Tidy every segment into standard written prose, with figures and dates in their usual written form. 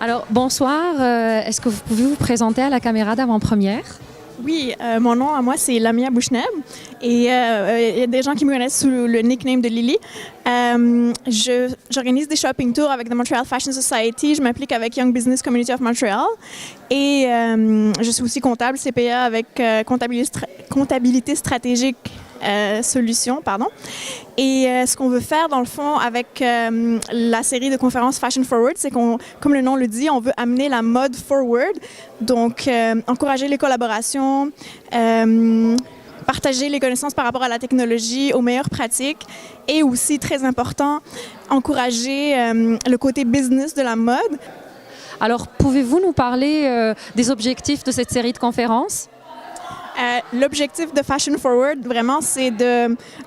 Alors, bonsoir. Est-ce que vous pouvez vous présenter à la caméra d'avant-première? Oui, mon nom à moi, c'est Lamia Bouchneb. Et il y a des gens qui me connaissent sous le nickname de Lily. J'organise des shopping tours avec The Montreal Fashion Society. Je m'implique avec Young Business Community of Montreal. Et je suis aussi comptable CPA avec comptabilité stratégique solutions, pardon. Et ce qu'on veut faire, dans le fond, avec la série de conférences Fashion Forward, c'est qu'on, comme le nom le dit, on veut amener la mode forward. Donc, encourager les collaborations, partager les connaissances par rapport à la technologie, aux meilleures pratiques et aussi, très important, encourager le côté business de la mode. Alors, pouvez-vous nous parler des objectifs de cette série de conférences? L'objectif de Fashion Forward, vraiment, c'est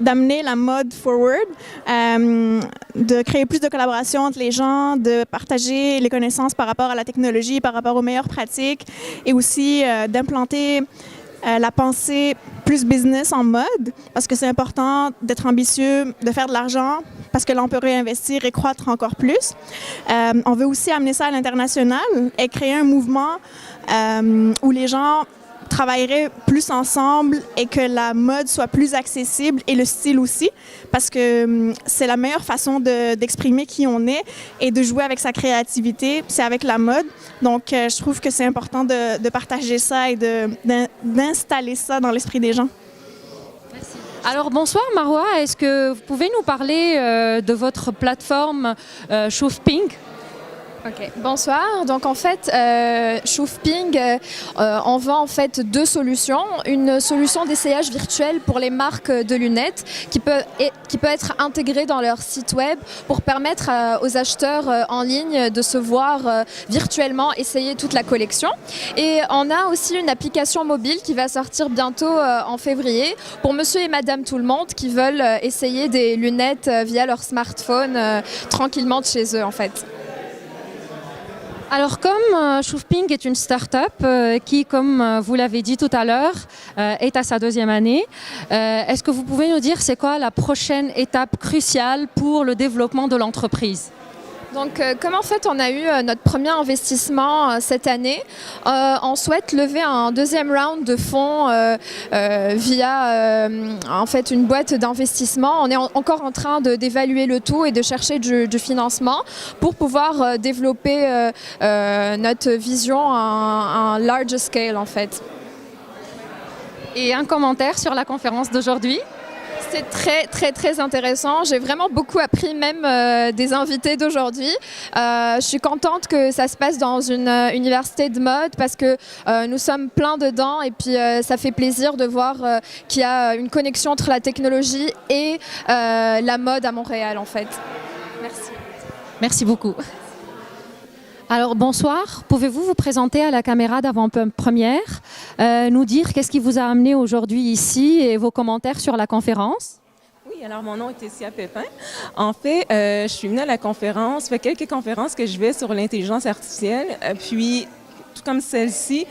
d'amener la mode forward, de créer plus de collaboration entre les gens, de partager les connaissances par rapport à la technologie, par rapport aux meilleures pratiques et aussi d'implanter la pensée plus business en mode, parce que c'est important d'être ambitieux, de faire de l'argent, parce que là, on peut réinvestir et croître encore plus. On veut aussi amener ça à l'international et créer un mouvement où les gens travailleraient plus ensemble et que la mode soit plus accessible et le style aussi, parce que c'est la meilleure façon d'exprimer qui on est et de jouer avec sa créativité, c'est avec la mode. Donc, je trouve que c'est important de partager ça et d'installer ça dans l'esprit des gens. Merci. Alors, bonsoir Marwa, est-ce que vous pouvez nous parler de votre plateforme Shoofping? Ok, bonsoir. Donc en fait, Shoofping, on vend en fait deux solutions. Une solution d'essayage virtuel pour les marques de lunettes qui peut être intégrée dans leur site web pour permettre aux acheteurs en ligne de se voir virtuellement essayer toute la collection. Et on a aussi une application mobile qui va sortir bientôt en février pour monsieur et madame tout le monde qui veulent essayer des lunettes via leur smartphone tranquillement de chez eux en fait. Alors, comme Shoofping est une start-up qui, comme vous l'avez dit tout à l'heure, est à sa deuxième année, est-ce que vous pouvez nous dire c'est quoi la prochaine étape cruciale pour le développement de l'entreprise? Donc, comme en fait on a eu notre premier investissement cette année, on souhaite lever un deuxième round de fonds via en fait une boîte d'investissement. On est encore en train d'évaluer le tout et de chercher du financement pour pouvoir développer notre vision à un large scale en fait. Et un commentaire sur la conférence d'aujourd'hui? C'est très, très, très intéressant. J'ai vraiment beaucoup appris même des invités d'aujourd'hui. Je suis contente que ça se passe dans une université de mode parce que nous sommes plein dedans et puis ça fait plaisir de voir qu'il y a une connexion entre la technologie et la mode à Montréal en fait. Merci. Merci beaucoup. Alors bonsoir, pouvez-vous vous présenter à la caméra d'avant-première, nous dire qu'est-ce qui vous a amené aujourd'hui ici et vos commentaires sur la conférence? Oui, alors mon nom est Tessia Pépin. En fait, je suis venue à la conférence, ça fait quelques conférences que je vais sur l'intelligence artificielle, puis tout comme celle-ci,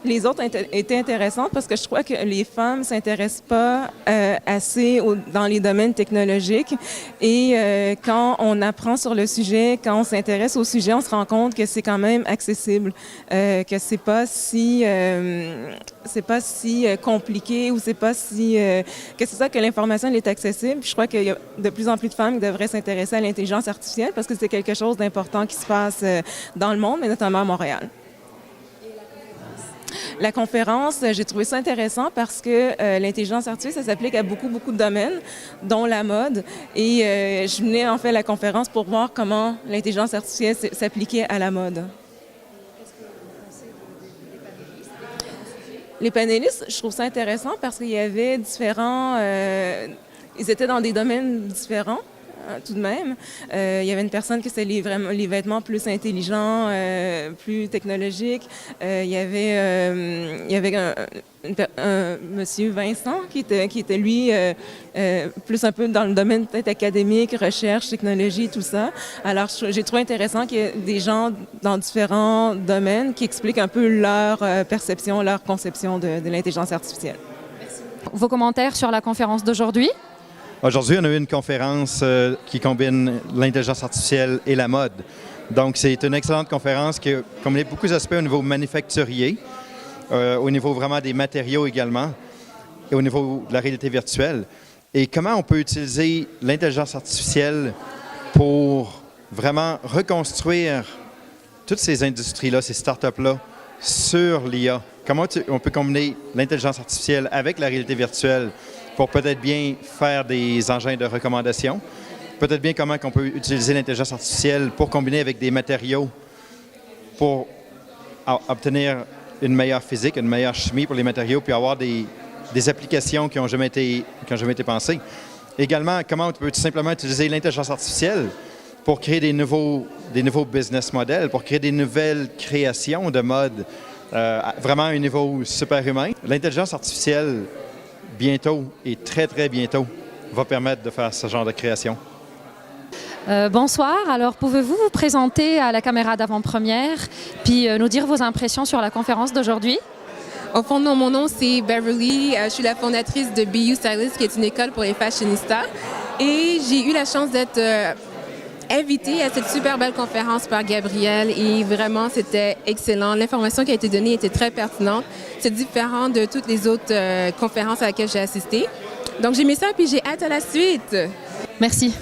les autres étaient intéressantes parce que je crois que les femmes ne s'intéressent pas assez dans les domaines technologiques. Et quand on apprend sur le sujet, quand on s'intéresse au sujet, on se rend compte que c'est quand même accessible, que c'est pas si compliqué ou c'est pas si que c'est ça que l'information elle est accessible. Puis je crois qu'il y a de plus en plus de femmes qui devraient s'intéresser à l'intelligence artificielle parce que c'est quelque chose d'important qui se passe dans le monde, mais notamment à Montréal. La conférence, j'ai trouvé ça intéressant parce que l'intelligence artificielle, ça s'applique à beaucoup de domaines, dont la mode. Et je venais en fait à la conférence pour voir comment l'intelligence artificielle s'appliquait à la mode. Les panélistes, je trouve ça intéressant parce qu'il y avait différents... ils étaient dans des domaines différents. Tout de même. Il y avait une personne qui c'était les vêtements plus intelligents, plus technologiques. Il y avait un monsieur Vincent qui était lui plus un peu dans le domaine peut-être académique, recherche, technologie, tout ça. Alors j'ai trouvé intéressant qu'il y ait des gens dans différents domaines qui expliquent un peu leur perception, leur conception de l'intelligence artificielle. Vos commentaires sur la conférence d'aujourd'hui? Aujourd'hui, on a eu une conférence qui combine l'intelligence artificielle et la mode. Donc, c'est une excellente conférence qui combine beaucoup d'aspects au niveau manufacturier, au niveau vraiment des matériaux également, et au niveau de la réalité virtuelle. Et comment on peut utiliser l'intelligence artificielle pour vraiment reconstruire toutes ces industries-là, ces startups-là, sur l'IA. Comment on peut combiner l'intelligence artificielle avec la réalité virtuelle pour peut-être bien faire des engins de recommandation, peut-être bien comment on peut utiliser l'intelligence artificielle pour combiner avec des matériaux pour obtenir une meilleure physique, une meilleure chimie pour les matériaux, puis avoir des applications qui n'ont jamais été pensées. Également, comment on peut tout simplement utiliser l'intelligence artificielle pour créer des nouveaux business models, pour créer des nouvelles créations de mode, vraiment à un niveau super humain. L'intelligence artificielle, bientôt et très, très bientôt, va permettre de faire ce genre de création. Bonsoir, alors pouvez-vous vous présenter à la caméra d'avant-première puis nous dire vos impressions sur la conférence d'aujourd'hui? Au fond, mon nom, c'est Beverly. Je suis la fondatrice de BU Stylist, qui est une école pour les fashionistas. Et j'ai eu la chance d'être invitée à cette super belle conférence par Gabriel. Et vraiment, c'était excellent. L'information qui a été donnée était très pertinente. C'est différent de toutes les autres conférences à laquelle j'ai assisté. Donc, j'ai aimé ça, puis j'ai hâte à la suite. Merci.